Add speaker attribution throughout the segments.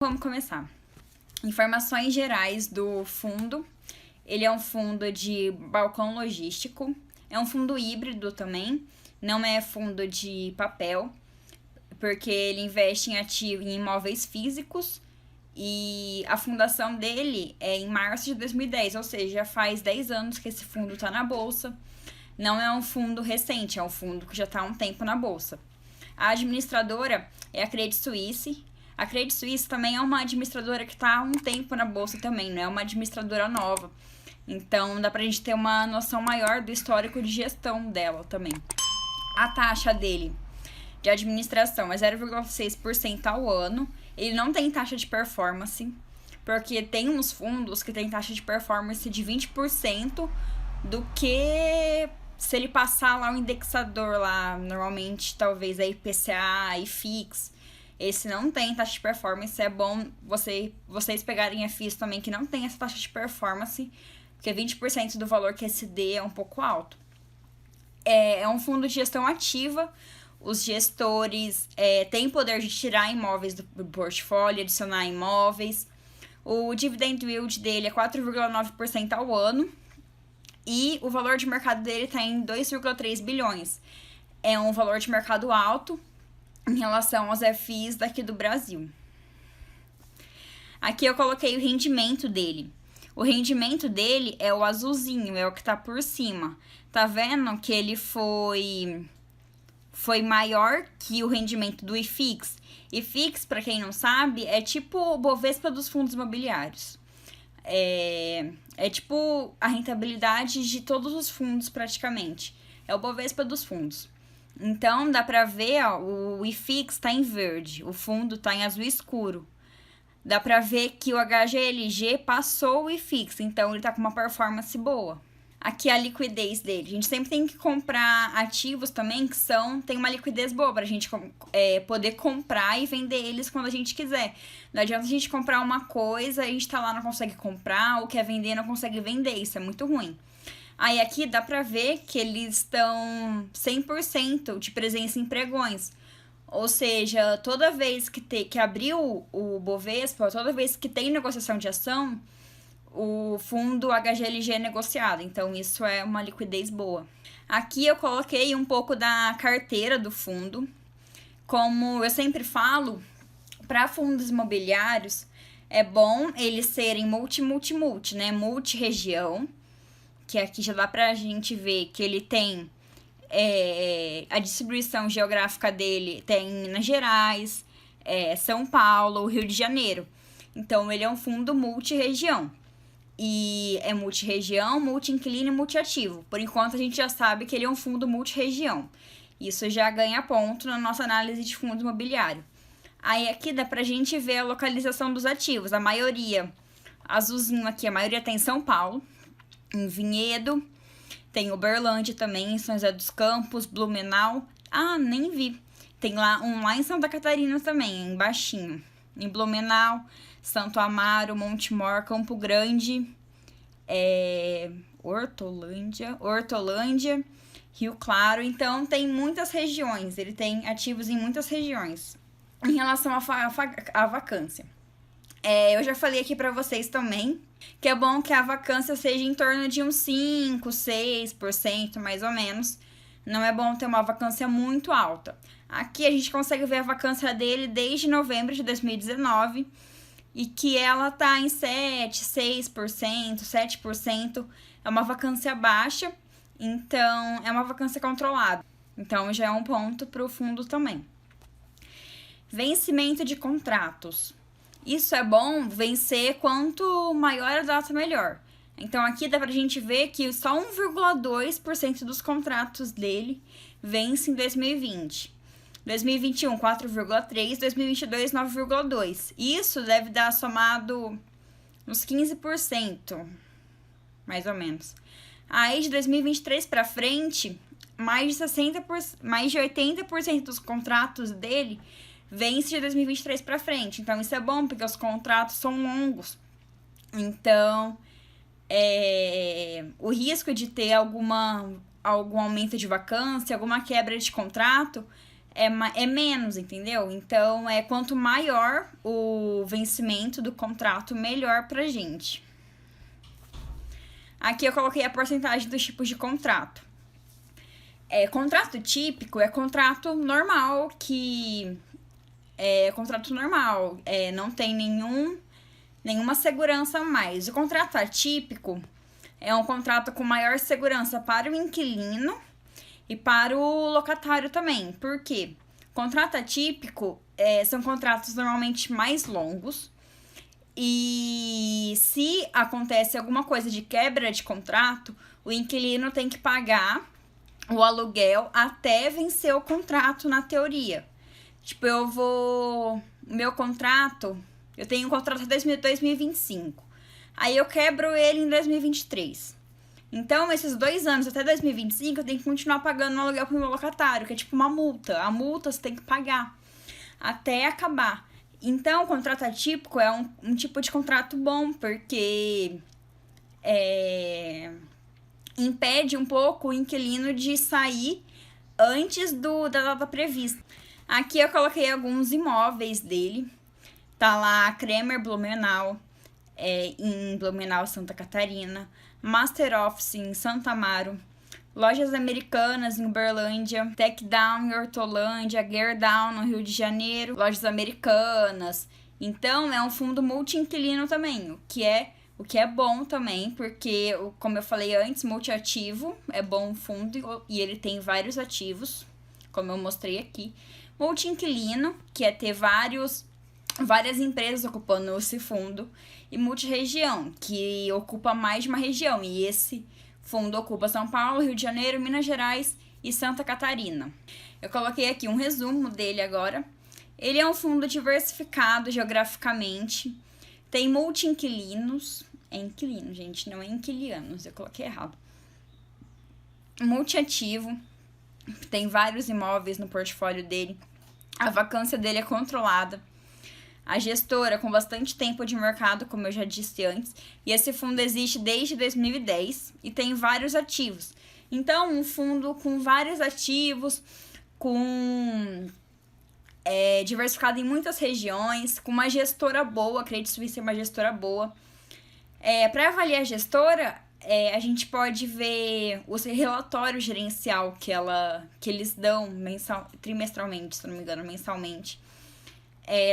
Speaker 1: Vamos começar. Informações gerais do fundo. Ele é um fundo de balcão logístico. É um fundo híbrido também. Não é fundo de papel, porque ele investe em imóveis físicos. E a fundação dele é em março de 2010, ou seja, já faz 10 anos que esse fundo está na bolsa. Não é um fundo recente, é um fundo que já está há um tempo na bolsa. A administradora é a Credit Suisse. A Credit Suisse também é uma administradora que está há um tempo na bolsa também, não é uma administradora nova. Então dá pra gente ter uma noção maior do histórico de gestão dela também. A taxa dele de administração é 0,6% ao ano. Ele não tem taxa de performance, porque tem uns fundos que tem taxa de performance de 20% do que se ele passar lá o indexador lá, normalmente talvez a IPCA, IFIX. Esse não tem taxa de performance, é bom vocês pegarem FIIs também que não tem essa taxa de performance, porque 20% do valor que esse D é um pouco alto. É um fundo de gestão ativa. Os gestores têm poder de tirar imóveis do portfólio, adicionar imóveis. O dividend yield dele é 4,9% ao ano. E o valor de mercado dele está em 2,3 bilhões. É um valor de mercado alto em relação aos FIIs daqui do Brasil. Aqui eu coloquei o rendimento dele. O rendimento dele é o azulzinho, é o que tá por cima. Tá vendo que ele foi maior que o rendimento do IFIX? IFIX, para quem não sabe, é tipo o Bovespa dos fundos imobiliários. É tipo a rentabilidade de todos os fundos praticamente. É o Bovespa dos fundos. Então, dá pra ver, ó, o IFIX tá em verde, o fundo tá em azul escuro. Dá pra ver que o HGLG passou o IFIX, então ele tá com uma performance boa. Aqui é a liquidez dele. A gente sempre tem que comprar ativos também que tem uma liquidez boa pra gente poder comprar e vender eles quando a gente quiser. Não adianta a gente comprar uma coisa, a gente tá lá, não consegue comprar, ou quer vender, não consegue vender. Isso é muito ruim. Aí aqui dá pra ver que eles estão 100% de presença em pregões. Ou seja, toda vez que abriu o Bovespa, toda vez que tem negociação de ação, o fundo HGLG é negociado. Então, isso é uma liquidez boa. Aqui eu coloquei um pouco da carteira do fundo. Como eu sempre falo, para fundos imobiliários, é bom eles serem multi, né? Multi-região. Que aqui já dá pra gente ver que ele tem a distribuição geográfica dele, tem Minas Gerais, São Paulo, Rio de Janeiro. Então, ele é um fundo multi-região. E é multi-região, multi-inquilino e multi-ativo. Por enquanto, a gente já sabe que ele é um fundo multi-região. Isso já ganha ponto na nossa análise de fundo imobiliário. Aí, aqui dá pra gente ver a localização dos ativos. A maioria, azulzinho aqui, a maioria tá em São Paulo, em Vinhedo, tem Uberlândia também, em São José dos Campos, Blumenau. Ah, nem vi. Tem lá em Santa Catarina também, embaixinho. Em Blumenau, Santo Amaro, Montemor, Campo Grande, Hortolândia, Rio Claro. Então, tem muitas regiões. Ele tem ativos em muitas regiões. Em relação à vacância. Eu já falei aqui pra vocês também que é bom que a vacância seja em torno de uns 5, 6%, mais ou menos. Não é bom ter uma vacância muito alta. Aqui a gente consegue ver a vacância dele desde novembro de 2019 e que ela tá em 7, 6%, 7%. É uma vacância baixa, então é uma vacância controlada. Então já é um ponto pro fundo também. Vencimento de contratos. Isso é bom vencer quanto maior a data, melhor. Então, aqui dá pra gente ver que só 1,2% dos contratos dele vence em 2020. 2021, 4,3%. 2022, 9,2%. Isso deve dar somado uns 15%, mais ou menos. Aí, de 2023 pra frente, mais de 80% dos contratos dele vence de 2023 para frente. Então, isso é bom, porque os contratos são longos. Então, o risco de ter algum aumento de vacância, alguma quebra de contrato, é menos, entendeu? Então, quanto maior o vencimento do contrato, melhor pra gente. Aqui eu coloquei a porcentagem dos tipos de contrato. Contrato típico é contrato normal não tem nenhuma segurança a mais. O contrato atípico é um contrato com maior segurança para o inquilino e para o locatário também. Por quê? Contrato atípico são contratos normalmente mais longos. E se acontece alguma coisa de quebra de contrato, o inquilino tem que pagar o aluguel até vencer o contrato, na teoria. Tipo, meu contrato, eu tenho um contrato até 2025. Aí eu quebro ele em 2023. Então, esses 2 anos até 2025, eu tenho que continuar pagando o aluguel pro meu locatário, que é tipo uma multa. A multa você tem que pagar até acabar. Então, o contrato atípico é um tipo de contrato bom, porque impede um pouco o inquilino de sair antes da data prevista. Aqui eu coloquei alguns imóveis dele. Tá lá Kremer Blumenau, em Blumenau, Santa Catarina. Master Office em Santa Amaro. Lojas Americanas em Uberlândia, Tech Down em Hortolândia, Gerdau no Rio de Janeiro, Lojas Americanas. Então, é um fundo multi-inquilino também, o que é bom também, porque, como eu falei antes, multiativo é bom fundo e ele tem vários ativos, como eu mostrei aqui. Multi-inquilino, que é ter várias empresas ocupando esse fundo. E multi-região, que ocupa mais de uma região, e esse fundo ocupa São Paulo, Rio de Janeiro, Minas Gerais e Santa Catarina. Eu coloquei aqui um resumo dele agora. Ele é um fundo diversificado geograficamente, tem multi-inquilinos. É inquilino, gente, não é inquilianos, eu coloquei errado. Multiativo, tem vários imóveis no portfólio dele. A vacância dele é controlada. A gestora com bastante tempo de mercado, como eu já disse antes, e esse fundo existe desde 2010 e tem vários ativos. Então, um fundo com vários ativos, diversificado em muitas regiões, com uma gestora boa, Credit Suisse é uma gestora boa. Para avaliar a gestora, a gente pode ver o relatório gerencial que eles dão trimestralmente, se não me engano, mensalmente.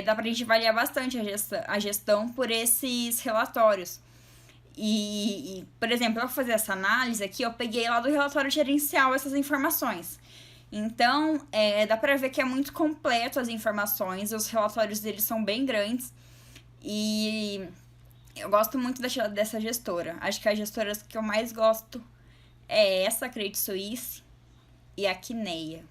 Speaker 1: Dá pra gente avaliar bastante a gestão por esses relatórios. Por exemplo, para fazer essa análise aqui, eu peguei lá do relatório gerencial essas informações. Então, dá pra ver que é muito completo as informações, os relatórios deles são bem grandes. E eu gosto muito dessa gestora. Acho que as gestoras que eu mais gosto é essa, Credit Suisse, e a Kinea.